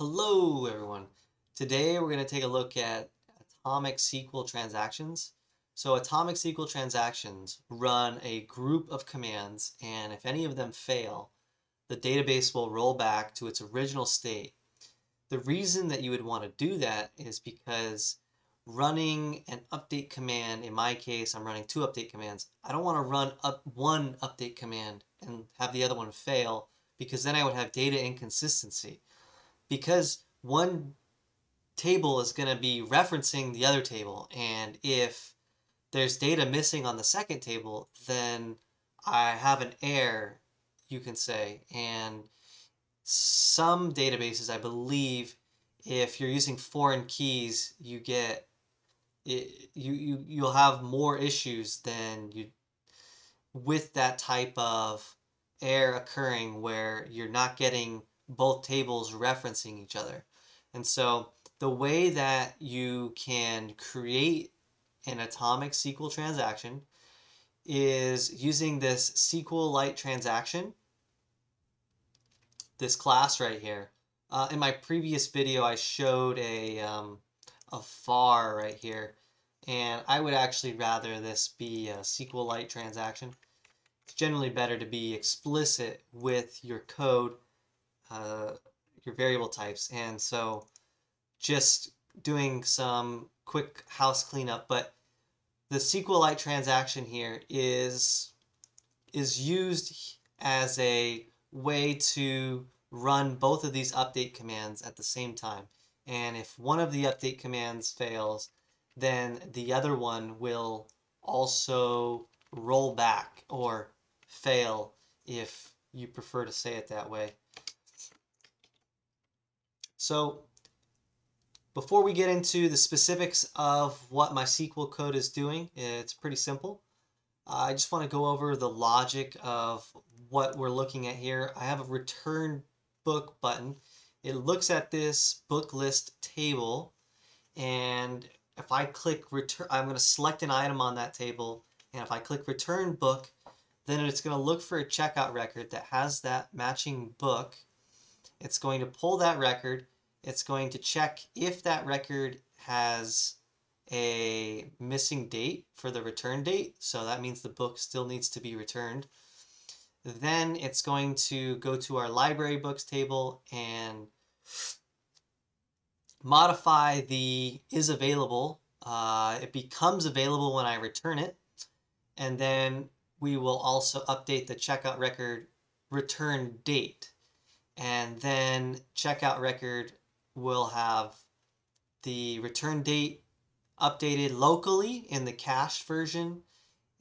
Hello everyone. Today we're going to take a look at atomic SQL transactions. So atomic SQL transactions run a group of commands, and if any of them fail, the database will roll back to its original state. The reason that you would want to do that is because running an update command, in my case I'm running two update commands, I don't want to run one update command and have the other one fail, because then I would have data inconsistency. Because one table is going to be referencing the other table, and if there's data missing on the second table, then I have an error, you can say. And some databases, I believe, if you're using foreign keys, you'll have more issues than you with that type of error occurring where you're not getting both tables referencing each other. And so the way that you can create an atomic SQL transaction is using this SQLite transaction, this class right here. In my previous video, I showed a var right here, and I would actually rather this be a SQLite transaction. It's generally better to be explicit with your code, your variable types. And so just doing some quick house cleanup, but the SQLite transaction here is used as a way to run both of these update commands at the same time. And if one of the update commands fails, then the other one will also roll back, or fail if you prefer to say it that way. So before we get into the specifics of what my SQL code is doing, it's pretty simple. I just want to go over the logic of what we're looking at here. I have a return book button. It looks at this book list table, and if I click return, I'm going to select an item on that table, and if I click return book, then it's going to look for a checkout record that has that matching book. It's going to pull that record. It's going to check if that record has a missing date for the return date. So that means the book still needs to be returned. Then it's going to go to our library books table and modify the is available. It becomes available when I return it. And then we will also update the checkout record return date. And then checkout record will have the return date updated locally in the cached version,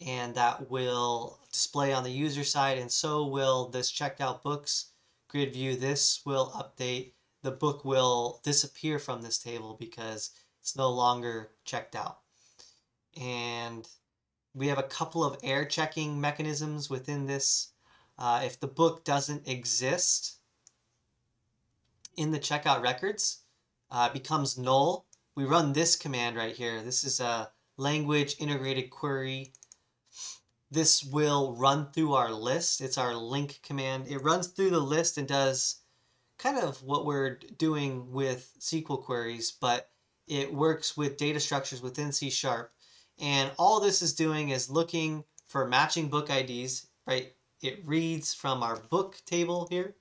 and that will display on the user side, and so will this checked out books grid view. This will update. The book will disappear from this table because it's no longer checked out. And we have a couple of error checking mechanisms within this. If the book doesn't exist in the checkout records, becomes null, we run this command right here. This is a language integrated query. This will run through our list. It's our link command. It runs through the list and does kind of what we're doing with SQL queries, but it works with data structures within C#. And all this is doing is looking for matching book IDs, right? It reads from our book table here,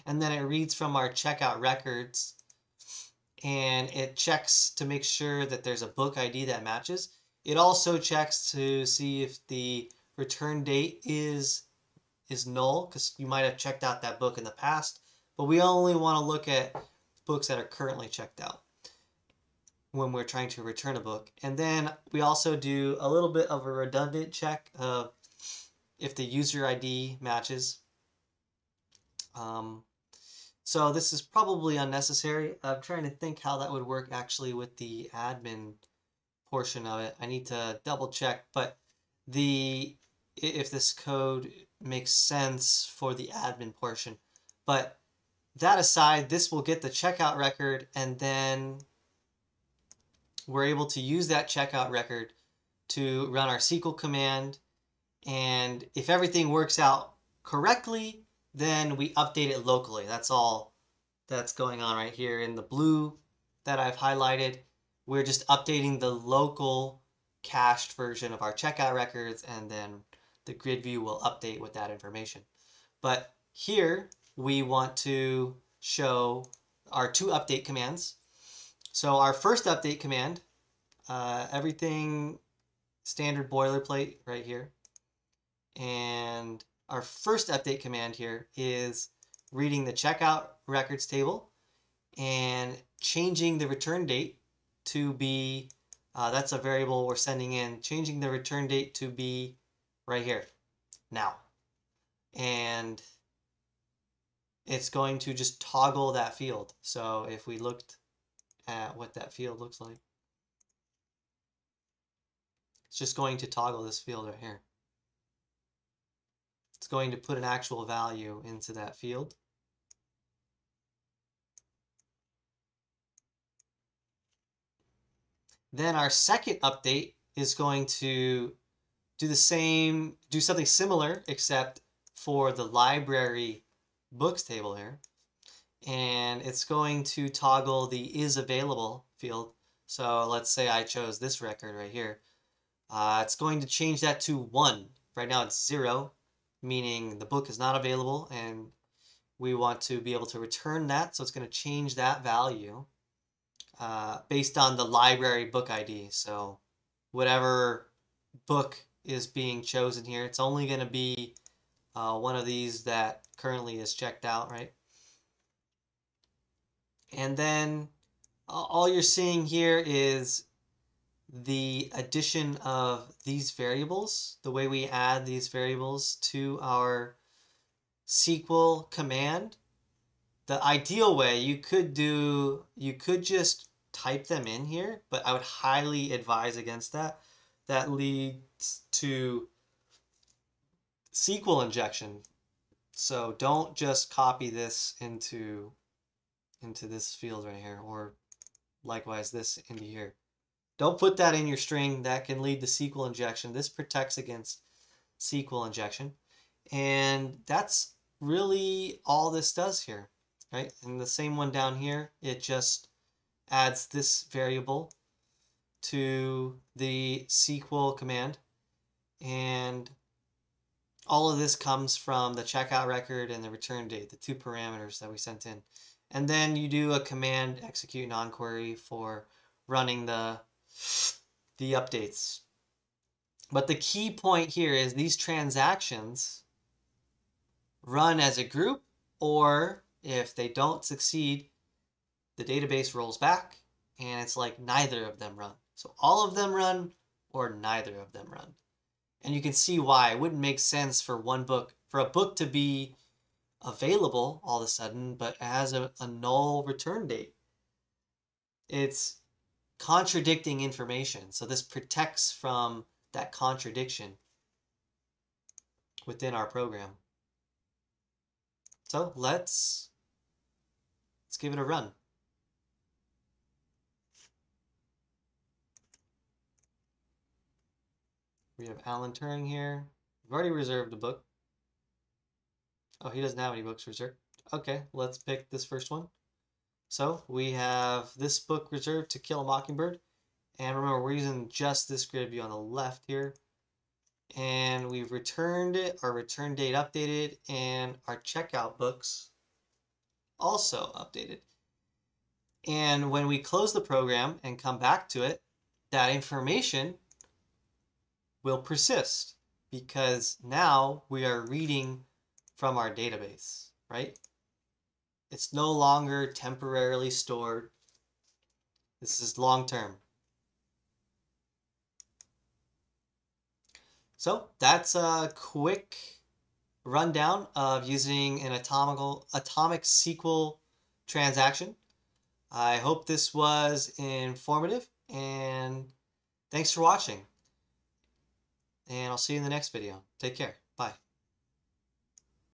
and then it reads from our checkout records, and it checks to make sure that there's a book ID that matches. It also checks to see if the return date is null, because you might have checked out that book in the past, but we only want to look at books that are currently checked out when we're trying to return a book. And then we also do a little bit of a redundant check of if the user ID matches. So this is probably unnecessary. I'm trying to think how that would work actually with the admin portion of it. I need to double check, but if this code makes sense for the admin portion. But that aside, this will get the checkout record, and then we're able to use that checkout record to run our SQL command. And if everything works out correctly, then we update it locally. That's all that's going on right here in the blue that I've highlighted. We're just updating the local cached version of our checkout records, and then the grid view will update with that information. But here we want to show our two update commands. So our first update command, everything standard boilerplate right here. And our first update command here is reading the checkout records table and changing the return date to be, that's a variable we're sending in, changing the return date to be right here, now. And it's going to just toggle that field. So if we looked at what that field looks like, it's just going to toggle this field right here. It's going to put an actual value into that field. Then our second update is going to do something similar, except for the library books table here. And it's going to toggle the is available field. So let's say I chose this record right here. It's going to change that to 1. Right now it's 0, meaning the book is not available, and we want to be able to return that. So it's going to change that value based on the library book ID. So whatever book is being chosen here, it's only going to be one of these that currently is checked out, right? And then all you're seeing here is the addition of these variables, the way we add these variables to our SQL command. The ideal way you could just type them in here, but I would highly advise against that. That leads to SQL injection. So don't just copy this into this field right here, or likewise this into here. Don't put that in your string. That can lead to SQL injection. This protects against SQL injection. And that's really all this does here, right? And the same one down here, it just adds this variable to the SQL command. And all of this comes from the checkout record and the return date, the two parameters that we sent in. And then you do a command execute non-query for running the updates. But the key point here is these transactions run as a group, or if they don't succeed, the database rolls back and it's like neither of them run. So all of them run or neither of them run. And you can see why it wouldn't make sense for a book to be available all of a sudden, but has a null return date. It's contradicting information. So this protects from that contradiction within our program. So let's give it a run. We have Alan Turing here. We've already reserved a book. Oh, he doesn't have any books reserved. Okay, let's pick this first one. So we have this book reserved, To Kill a Mockingbird. And remember, we're using just this grid view on the left here. And we've returned it, our return date updated, and our checkout books also updated. And when we close the program and come back to it, that information will persist because now we are reading from our database, right? It's no longer temporarily stored. This is long term. So that's a quick rundown of using an atomic SQL transaction. I hope this was informative, and thanks for watching. And I'll see you in the next video. Take care.